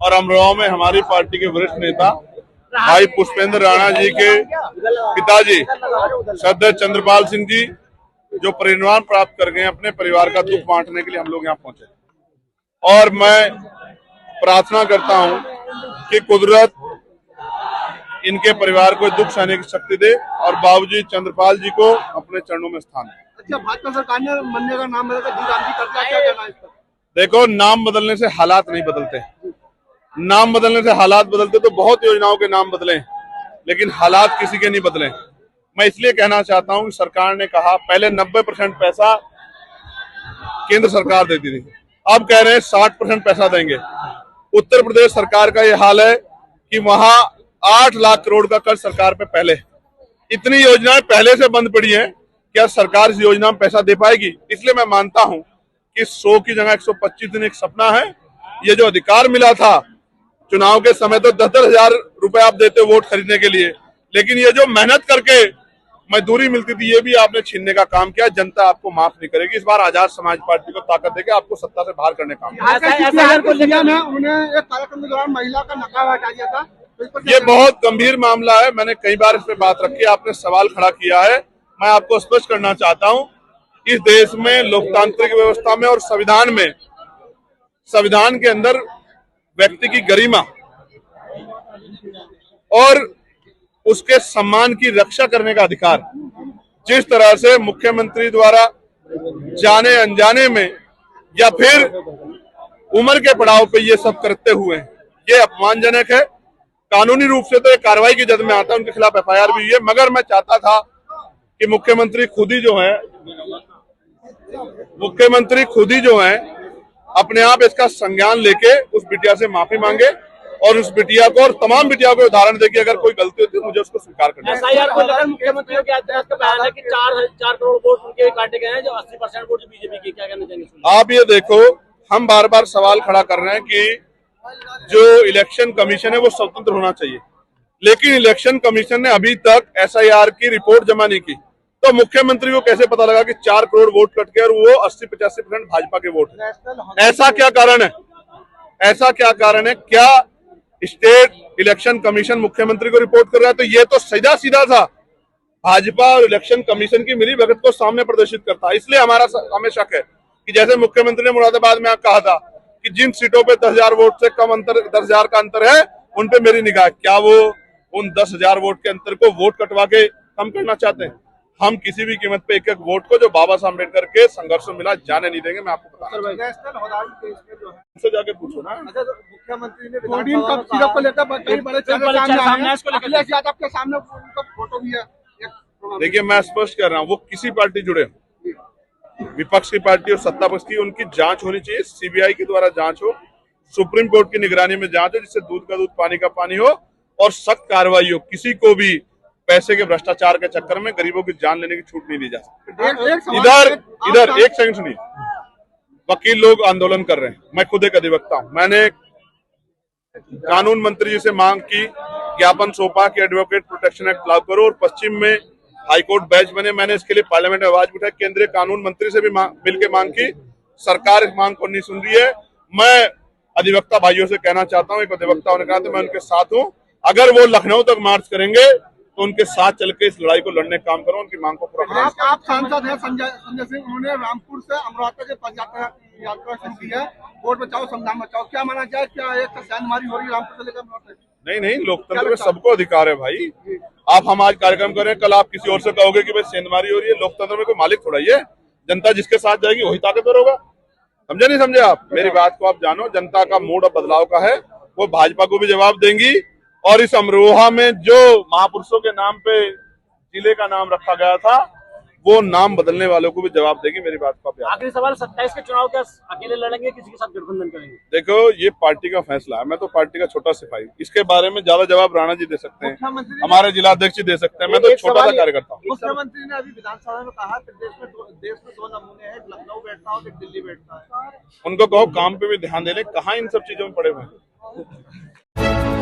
और अमरोहा में हमारी पार्टी के वरिष्ठ नेता भाई पुष्पेंद्र राणा जी के पिताजी श्रद्धेय चंद्रपाल सिंह जी जो परिनिर्वाण प्राप्त कर गए, अपने परिवार का दुख बांटने के लिए हम लोग यहाँ पहुंचे। और मैं प्रार्थना करता हूं कि कुदरत इनके परिवार को दुख सहने की शक्ति दे और बाबूजी चंद्रपाल जी को अपने चरणों में स्थान दे। अच्छा, भाजपा सरकार ने बनने का नाम बदलकर जी करता है, क्या कहना है इस पर? देखो, नाम बदलने से हालात नहीं बदलते। नाम बदलने से हालात बदलते तो बहुत योजनाओं के नाम बदले, लेकिन हालात किसी के नहीं बदले। मैं इसलिए कहना चाहता हूं कि सरकार ने कहा पहले 90% पैसा केंद्र सरकार देती थी, अब कह रहे हैं 60% पैसा देंगे। उत्तर प्रदेश सरकार का ये हाल है कि वहां 8 लाख करोड़ का कर्ज सरकार पे पहले, इतनी योजनाएं पहले से बंद पड़ी हैं, क्या सरकार इस योजना में पैसा दे पाएगी? इसलिए मैं मानता हूं कि 100 की जगह 125 दिन एक सपना है। ये जो अधिकार मिला था चुनाव के समय, तो 10-10 हजार रुपए आप देते वोट खरीदने के लिए, लेकिन ये जो मेहनत करके मजदूरी मिलती थी, ये भी आपने छीनने का काम किया। जनता आपको माफ नहीं करेगी। इस बार आजाद समाज पार्टी को ताकत देके आपको सत्ता से बाहर करने का उन्होंने एक कार्यक्रम के दौरान महिला का नकाब हटा दिया था, ये बहुत गंभीर मामला है। मैंने कई बार इस पे बात रखी, आपने सवाल खड़ा किया है। मैं आपको स्पष्ट करना चाहता हूं, इस देश में लोकतांत्रिक व्यवस्था में और संविधान में, संविधान के अंदर व्यक्ति की गरिमा और उसके सम्मान की रक्षा करने का अधिकार, जिस तरह से मुख्यमंत्री द्वारा जाने अनजाने में या फिर उम्र के पड़ाव पे ये सब करते हुए, ये अपमानजनक है। कानूनी रूप से तो ये कार्रवाई की जद में आता है, उनके खिलाफ FIR भी हुई है, मगर मैं चाहता था कि मुख्यमंत्री खुद ही जो है अपने आप इसका संज्ञान लेके उस बिटिया से माफी मांगे और उस बिटिया को और तमाम बिटिया को उदाहरण देके अगर कोई गलती होती है मुझे उसको स्वीकार करना है। SIR को लेकर मुख्यमंत्री का बयान है कि 4 करोड़ वोट उनके काटे गए हैं, जो 80% वोट बीजेपी के, क्या कहना चाहेंगे? आप ये देखो, हम बार बार सवाल खड़ा कर रहे हैं कि जो इलेक्शन कमीशन है वो स्वतंत्र होना चाहिए, लेकिन इलेक्शन कमीशन ने अभी तक SIR की रिपोर्ट जमा नहीं की, तो मुख्यमंत्री को कैसे पता लगा कि 4 करोड़ वोट कट गए और वो 80-85% भाजपा के वोट है? ऐसा क्या कारण है? ऐसा क्या कारण है? क्या स्टेट इलेक्शन कमीशन मुख्यमंत्री को रिपोर्ट कर रहा है? तो ये तो सीधा सीधा था भाजपा और इलेक्शन कमीशन की मिली भगत को सामने प्रदर्शित करता है। इसलिए हमें शक है कि जैसे मुख्यमंत्री ने मुरादाबाद में कहा था कि जिन सीटों पे 10,000 वोट से कम अंतर, 10,000 का अंतर है, उन पे मेरी निगाह, क्या वो उन 10,000 वोट के अंतर को वोट कटवा के कम करना चाहते हैं? हम किसी भी कीमत पे एक वोट को जो बाबा साहब अम्बेडकर के संघर्ष में मिला जाने नहीं देंगे। मैं आपको बता रहा हूं, उनसे जाके पूछो ना। मुख्यमंत्री ने को लेकर कई बड़े आपके सामने फोटो भी है। देखिए, मैं स्पष्ट कर रहा हूँ, वो किसी पार्टी जुड़े हो, विपक्ष की पार्टी और सत्ता पक्ष की, उनकी जांच होनी चाहिए। CBI के द्वारा जांच हो, सुप्रीम कोर्ट की निगरानी में जांच हो, जिससे दूध का दूध पानी का पानी हो और सख्त कार्रवाई हो। किसी को भी पैसे के भ्रष्टाचार के चक्कर में गरीबों की जान लेने की छूट नहीं दी जा सकती। इधर एक सेकंड सुनिए, वकील लोग आंदोलन कर रहे हैं, मैं खुद एक अधिवक्ता हूं। मैंने कानून मंत्री जी से मांग की, ज्ञापन सौंपा कि एडवोकेट प्रोटेक्शन एक्ट लागू करो, और पश्चिम में हाईकोर्ट बेंच बने। मैंने इसके लिए पार्लियामेंट में आवाज उठाई, केंद्रीय कानून मंत्री से भी मिलकर मांग की। सरकार इस मांग को नहीं सुन रही है। मैं अधिवक्ता भाइयों से कहना चाहता हूं, एक अधिवक्ता होने का मैं उनके साथ हूं। अगर वो लखनऊ तक मार्च करेंगे तो उनके साथ चल के इस लड़ाई को लड़ने का काम करो, उनकी मांग को पूरा करो। आप सांसद हैं संजय सिंह, उन्होंने रामपुर से अमरोहा के पद यात्रा शुरू की है, वोट बचाओ संविधान बचाओ, क्या माना जाए? क्या एक सेंधमारी हो रही है रामपुर से लेकर अमरोहा तक? नहीं, लोकतंत्र में सबको अधिकार है भाई। आप हम आज कार्यक्रम कर रहे हैं, कल आप किसी और से कहोगे कि भाई सेंधमारी हो रही है। लोकतंत्र में कोई मालिक थोड़ा ही है, जनता जिसके साथ जाएगी वही ताकतवर होगा। समझे नहीं समझे आप? मेरी बात को आप जानो, जनता का मूड अब बदलाव का है, वो भाजपा को भी जवाब देंगी। और इस अमरोहा में जो महापुरुषों के नाम पे जिले का नाम रखा गया था, वो नाम बदलने वालों को भी जवाब देगी। मेरी बात को आप। आखिरी सवाल, 27 के चुनाव क्या अकेले लड़ेंगे, किसी के साथ गठबंधन करेंगे? देखो, ये पार्टी का फैसला है, मैं तो पार्टी का छोटा सिपाही। इसके बारे में ज्यादा जवाब राणा जी दे सकते हैं, हमारे जिलाध्यक्ष जी दे सकते हैं, मैं तो छोटा सा कार्यकर्ता हूँ। मुख्यमंत्री ने अभी विधानसभा में कहा देश में 2 नमूने हैं, लखनऊ बैठता है और एक दिल्ली बैठता है। उनको कहो काम पे भी ध्यान दे ले, कहाँ इन सब चीजों में पड़े हुए हैं।